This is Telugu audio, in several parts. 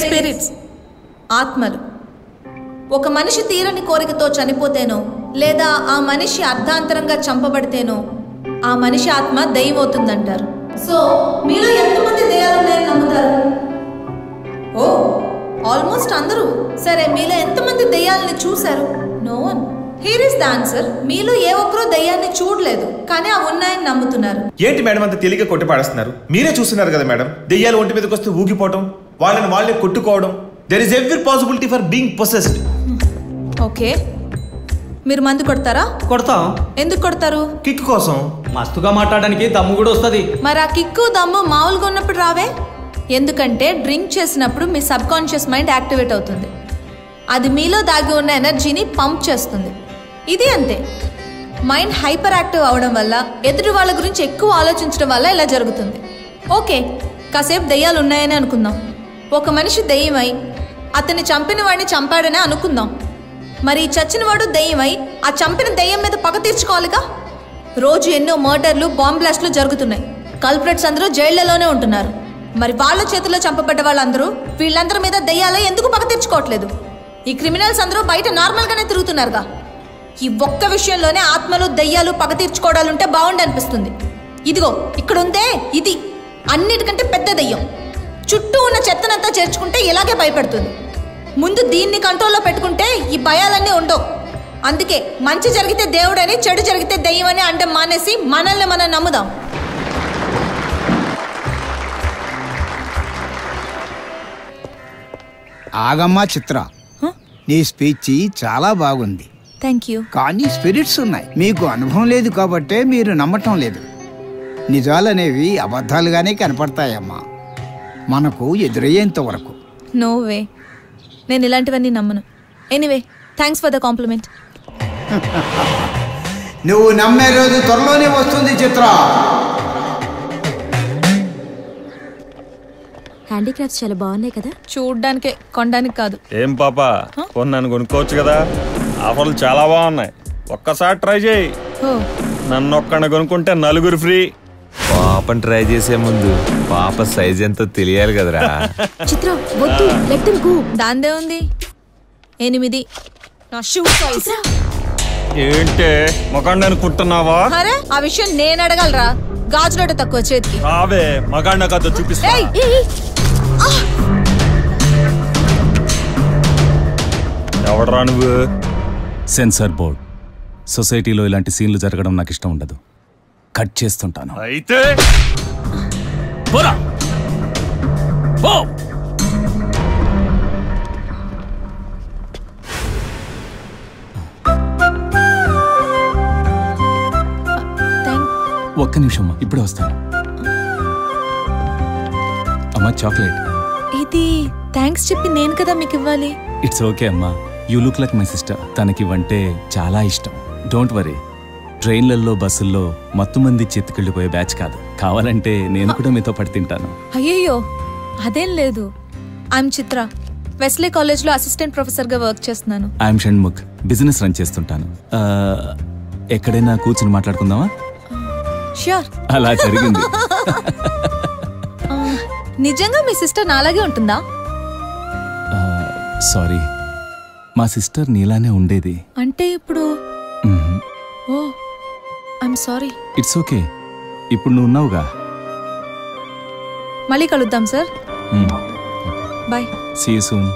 స్పిరిట్స్, ఆత్మలు. ఒక మనిషి తీరని కోరికతో చనిపోతేనో లేదా ఆ మనిషి అర్ధాంతరంగా చంపబడితేనో ఆ మనిషి ఆత్మ దెయ్యం అవుతుందంటారు. సో మీలో ఎంతమంది దెయ్యాలు ఉన్నాయని నమ్ముతారు? ఓ, ఆల్మోస్ట్ అందరూ. సరే, మీలో ఎంతమంది దెయ్యాలని చూశారు? No one. Here is the answer. మీలో ఏ ఒక్కరూ దెయ్యాన్ని చూడలేదు, కానీ అవి ఉన్నాయని నమ్ముతున్నారు. ఏంటి మేడం అంత తేలిక కొట్టి పాడేస్తున్నారు? మీరే చూస్తున్నారు కదా మేడం, దెయ్యాలు ఒంటి మీదకి వస్తే ఊగిపోవడం, వాళ్ళని వాళ్ళే కొట్టుకోవడం. There is every possibility for being possessed. Okay, మీరు మందు కొడతారా? కొడతాం. ఎందుకు కొడతారు? కిక్ కోసం. మస్తుగా మాట్లాడడానికి దమ్ము కూడా వస్తుంది. మరి ఆ కిక్కు దమ్ము మామూలుగా ఉన్నప్పుడు రావే? ఎందుకంటే డ్రింక్ చేసినప్పుడు మీ సబ్ కాన్షియస్ మైండ్ యాక్టివేట్ అవుతుంది. అది మీలో దాగి ఉన్న ఎనర్జీని పంప్ చేస్తుంది. ఇది అంతే. మైండ్ హైపర్ యాక్టివ్ అవడం వల్ల ఎదుటి వాళ్ళ గురించి ఎక్కువ ఆలోచించడం వల్ల ఇలా జరుగుతుంది. ఓకే, కాసేపు దెయ్యాలు ఉన్నాయని అనుకుందాం. ఒక మనిషి దెయ్యమై అతన్ని చంపిన వాడిని చంపాడనే అనుకుందాం. మరి చచ్చిన వాడు దెయ్యమై ఆ చంపిన దెయ్యం మీద పగ తీర్చుకోవాలిగా. రోజు ఎన్నో మర్డర్లు, బాంబ్ బ్లాస్ట్లు జరుగుతున్నాయి. కల్ప్రిట్స్ అందరూ జైళ్లలోనే ఉంటున్నారు. మరి వాళ్ళ చేతిలో చంపబడ్డ వాళ్ళందరూ వీళ్ళందరి మీద దెయ్యాలు ఎందుకు పగ తీర్చుకోవట్లేదు? ఈ క్రిమినల్స్ అందరూ బయట నార్మల్గానే తిరుగుతున్నారుగా. ఈ ఒక్క విషయంలోనే ఆత్మలు, దెయ్యాలు పగ తీర్చుకోవడాలుంటే బాగుండి అనిపిస్తుంది. ఇదిగో ఇక్కడ ఉందే, ఇది అన్నిటికంటే పెద్ద దెయ్యం. చుట్టూ ఉన్న చెత్తనంతా చేర్చుకుంటే ఇలాగే భయపెడుతుంది. ముందు దీన్ని కంట్రోల్లో పెట్టుకుంటే ఈ భయాలన్నీ ఉండవు. అందుకే మంచి జరిగితే దేవుడని, చెడు జరిగితే దెయ్యం అని అంటే మానేసి మనల్ని మనం నమ్ముదాం. ఆగమ్మా చిత్ర, నీ స్పీచ్ చాలా బాగుంది. Thank you. కానీ స్పిరిట్స్ ఉన్నాయి. మీకు అనుభవం లేదు కాబట్టే మీరు నమ్మటం లేదు. నిజాలనేవి అబద్ధాలుగానే కనపడతాయమ్మా, మనకు ఎదురయ్యేంత వరకు. నో వే, నేను ఇలాంటివన్నీ నమ్మను. Anyway, thanks for the complement. నువ్వు నమ్మే రోజు త్వరలోనే వస్తుంది చిత్ర. హ్యాండీక్రాఫ్ట్స్ చాలా బాగున్నాయి కదా? చూడ్డానికే, కొనడానికి కాదు. ఏం పాపా, కొన్నాను కొనుక్కోవచ్చు కదా, ఆఫర్లు చాలా బాగున్నాయి. ఒక్కసారి ట్రై చేయి. నన్ను ఒక్కడిని కొనుక్కుంటే 4 ఫ్రీ. పాపని ట్రై చేసే ముందు పాప సైజ్ ఎంతో తెలియాలి కదరా. చిత్ర వద్దు, లెట్ దెం గో. దాందే ఉంది. 8 నా షూ సైజ్. ఏంటే మగాడిని అనుకుంటున్నావా? అరే, ఆ విషయం నేను అడగలరా? గాజులోట తక్కువ చేతికి. రావే, మగాడిన కథ చూపిస్తా. ఎవడరా నువ్వు? Censor board. సొసైటీలో ఇలాంటి సీన్లు జరగడం నాకు ఇష్టం ఉండదు. కట్ చేస్తుంటాను. అయితే ఒక్క నిమిషం, ఇప్పుడే వస్తాను. అమ్మా, చాక్లెట్. ఇది థ్యాంక్స్ చెప్పి నేను కదా మీకు ఇవ్వాలి. ఇట్స్ ఓకే అమ్మా, you look like my sister. తనకివ్వంటే చాలా ఇష్టం. Don't worry. ట్రైన్లలో, బస్సుల్లో మత్తు మంది చెత్తుకెళ్ళిపోయే బ్యాచ్ కాదు. కావాలంటే నేను కూడా మీతో పడి తింటాను. అయ్యయ్యో, అదేం లేదు. ఐఎమ్ చిత్ర, వెస్లీ కాలేజ్ లో అసిస్టెంట్ ప్రొఫెసర్ గా వర్క్ చేస్తున్నాను. ఐఎమ్ షణ్ముఖ్, బిజినెస్ రన్ చేస్తుంటాను. ఎక్కడైనా కూర్చుని మాట్లాడుకుందామా? ష్యూర్. అలా జరిగింది. నిజంగా మీ సిస్టర్ నాలాగే ఉంటుందా? సారీ, మా సిస్టర్ నీలానే ఉండేది. అంటే ఇప్పుడు? Oh, I'm sorry. It's okay, ఇప్పుడు నువ్వు ఉన్నావుగా. మళ్ళీ కలుద్దాం sir. Bye. See you soon.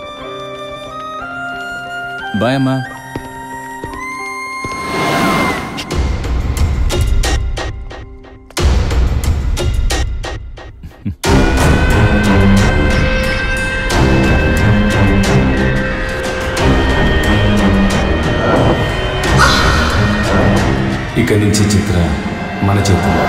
Bye అమ్మా. ఇక నుంచి చిత్ర మన చేతుల్లో.